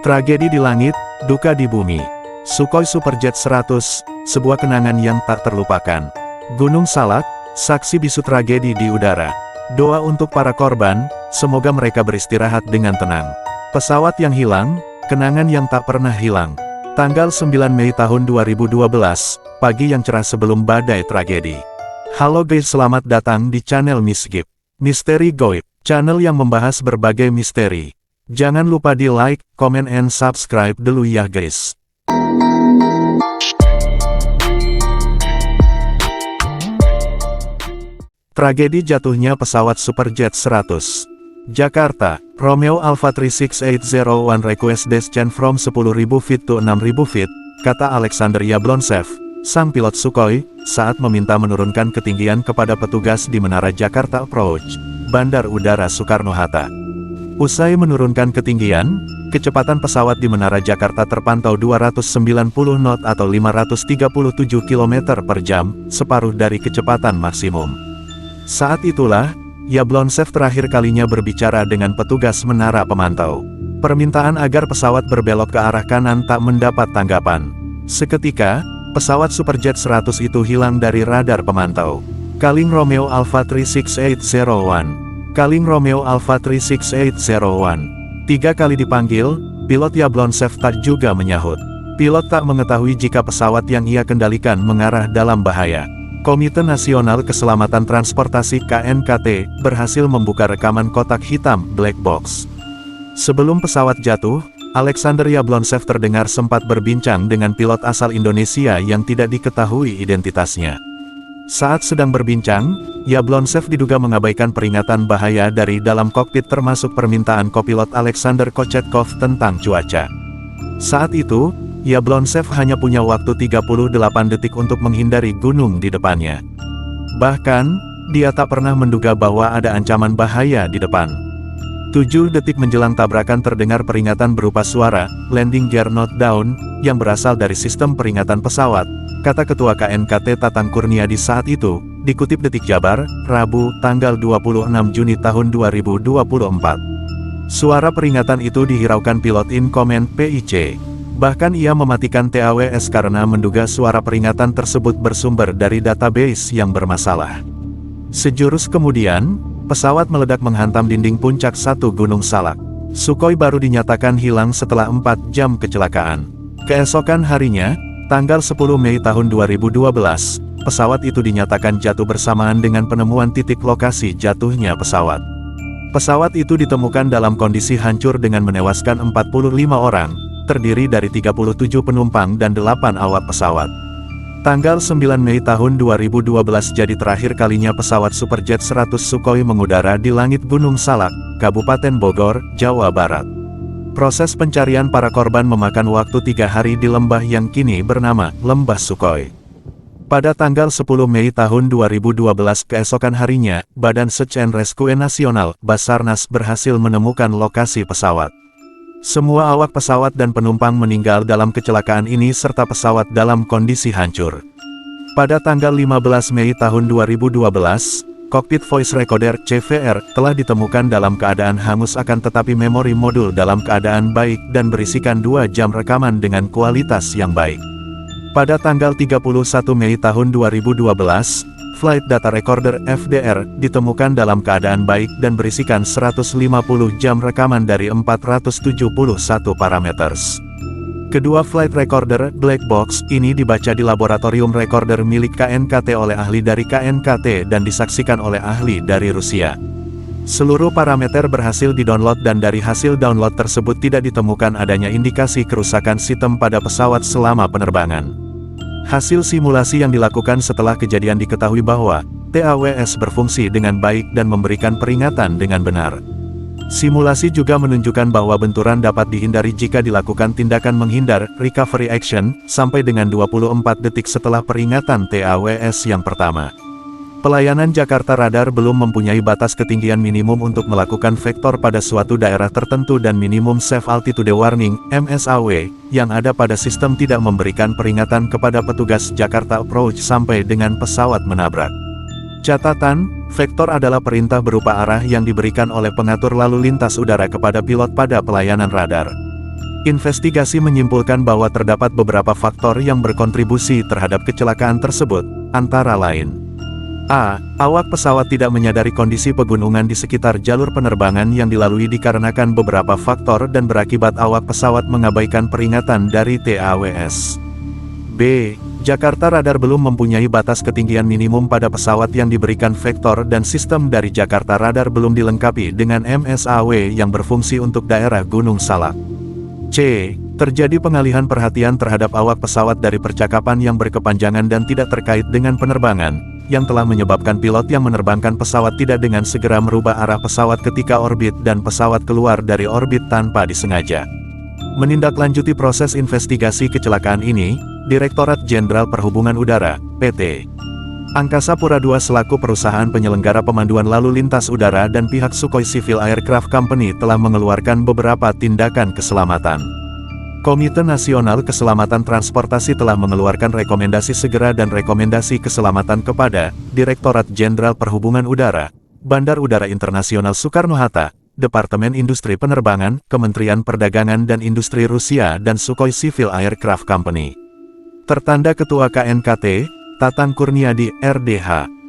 Tragedi di langit, duka di bumi. Sukhoi Superjet 100, sebuah kenangan yang tak terlupakan. Gunung Salak, saksi bisu tragedi di udara. Doa untuk para korban, semoga mereka beristirahat dengan tenang. Pesawat yang hilang, kenangan yang tak pernah hilang. Tanggal 9 Mei tahun 2012, pagi yang cerah sebelum badai tragedi. Halo guys, selamat datang di channel Miss Gip. Misteri Goib, channel yang membahas berbagai misteri. Jangan lupa di like, comment, and subscribe dulu ya guys. Tragedi jatuhnya pesawat Superjet 100. Jakarta, Romeo Alpha 36801 request descent from 10.000 feet to 6.000 feet, kata Alexander Yablonchev, sang pilot Sukhoi, saat meminta menurunkan ketinggian kepada petugas di Menara Jakarta Approach, Bandar Udara Soekarno-Hatta. Usai menurunkan ketinggian, kecepatan pesawat di Menara Jakarta terpantau 290 knot atau 537 km per jam, separuh dari kecepatan maksimum. Saat itulah, Yablonchev terakhir kalinya berbicara dengan petugas menara pemantau. Permintaan agar pesawat berbelok ke arah kanan tak mendapat tanggapan. Seketika, pesawat Superjet 100 itu hilang dari radar pemantau. Calling Romeo Alpha 36801. Calling Romeo Alpha 36801. 3 kali dipanggil, pilot Yablonchev tak juga menyahut. Pilot tak mengetahui jika pesawat yang ia kendalikan mengarah dalam bahaya. Komite Nasional Keselamatan Transportasi (KNKT) berhasil membuka rekaman kotak hitam black box. Sebelum pesawat jatuh, Alexander Yablonchev terdengar sempat berbincang dengan pilot asal Indonesia yang tidak diketahui identitasnya. Saat sedang berbincang, Yablonchev diduga mengabaikan peringatan bahaya dari dalam kokpit termasuk permintaan kopilot Alexander Kochetkov tentang cuaca. Saat itu, Yablonchev hanya punya waktu 38 detik untuk menghindari gunung di depannya. Bahkan, dia tak pernah menduga bahwa ada ancaman bahaya di depan. 7 detik menjelang tabrakan terdengar peringatan berupa suara, landing gear not down, yang berasal dari sistem peringatan pesawat, kata Ketua KNKT Tatang Kurniadi saat itu, dikutip Detik Jabar, Rabu, tanggal 26 Juni tahun 2024. Suara peringatan itu dihiraukan pilot in command PIC. Bahkan ia mematikan TAWS karena menduga suara peringatan tersebut bersumber dari database yang bermasalah. Sejurus kemudian, pesawat meledak menghantam dinding puncak 1 Gunung Salak. Sukhoi baru dinyatakan hilang setelah 4 jam kecelakaan. Keesokan harinya, tanggal 10 Mei tahun 2012, pesawat itu dinyatakan jatuh bersamaan dengan penemuan titik lokasi jatuhnya pesawat. Pesawat itu ditemukan dalam kondisi hancur dengan menewaskan 45 orang, terdiri dari 37 penumpang dan 8 awak pesawat. Tanggal 9 Mei tahun 2012 jadi terakhir kalinya pesawat Superjet 100 Sukhoi mengudara di langit Gunung Salak, Kabupaten Bogor, Jawa Barat. Proses pencarian para korban memakan waktu 3 hari di lembah yang kini bernama Lembah Sukhoi. Pada tanggal 10 Mei tahun 2012 keesokan harinya, Badan Search and Rescue Nasional, Basarnas berhasil menemukan lokasi pesawat. Semua awak pesawat dan penumpang meninggal dalam kecelakaan ini serta pesawat dalam kondisi hancur. Pada tanggal 15 Mei tahun 2012, kokpit voice recorder CVR telah ditemukan dalam keadaan hangus akan tetapi memori modul dalam keadaan baik dan berisikan 2 jam rekaman dengan kualitas yang baik. Pada tanggal 31 Mei tahun 2012, Flight Data Recorder FDR ditemukan dalam keadaan baik dan berisikan 150 jam rekaman dari 471 parameters. Kedua flight recorder black box ini dibaca di laboratorium recorder milik KNKT oleh ahli dari KNKT dan disaksikan oleh ahli dari Rusia. Seluruh parameter berhasil didownload dan dari hasil download tersebut tidak ditemukan adanya indikasi kerusakan sistem pada pesawat selama penerbangan. Hasil simulasi yang dilakukan setelah kejadian diketahui bahwa TAWS berfungsi dengan baik dan memberikan peringatan dengan benar. Simulasi juga menunjukkan bahwa benturan dapat dihindari jika dilakukan tindakan menghindar, recovery action, sampai dengan 24 detik setelah peringatan TAWS yang pertama. Pelayanan Jakarta Radar belum mempunyai batas ketinggian minimum untuk melakukan vektor pada suatu daerah tertentu dan minimum safe altitude warning, MSAW, yang ada pada sistem tidak memberikan peringatan kepada petugas Jakarta Approach sampai dengan pesawat menabrak. Catatan, vektor adalah perintah berupa arah yang diberikan oleh pengatur lalu lintas udara kepada pilot pada pelayanan radar. Investigasi menyimpulkan bahwa terdapat beberapa faktor yang berkontribusi terhadap kecelakaan tersebut, antara lain: A. Awak pesawat tidak menyadari kondisi pegunungan di sekitar jalur penerbangan yang dilalui dikarenakan beberapa faktor dan berakibat awak pesawat mengabaikan peringatan dari TAWS. B. Jakarta Radar belum mempunyai batas ketinggian minimum pada pesawat yang diberikan vektor dan sistem dari Jakarta Radar belum dilengkapi dengan MSAW yang berfungsi untuk daerah Gunung Salak. C. Terjadi pengalihan perhatian terhadap awak pesawat dari percakapan yang berkepanjangan dan tidak terkait dengan penerbangan, yang telah menyebabkan pilot yang menerbangkan pesawat tidak dengan segera merubah arah pesawat ketika orbit dan pesawat keluar dari orbit tanpa disengaja. Menindaklanjuti proses investigasi kecelakaan ini, Direktorat Jenderal Perhubungan Udara, PT Angkasa Pura II selaku perusahaan penyelenggara pemanduan lalu lintas udara dan pihak Sukhoi Civil Aircraft Company telah mengeluarkan beberapa tindakan keselamatan. Komite Nasional Keselamatan Transportasi telah mengeluarkan rekomendasi segera dan rekomendasi keselamatan kepada Direktorat Jenderal Perhubungan Udara, Bandar Udara Internasional Soekarno-Hatta, Departemen Industri Penerbangan, Kementerian Perdagangan dan Industri Rusia dan Sukhoi Civil Aircraft Company. Tertanda Ketua KNKT, Tatang Kurniadi, RDH.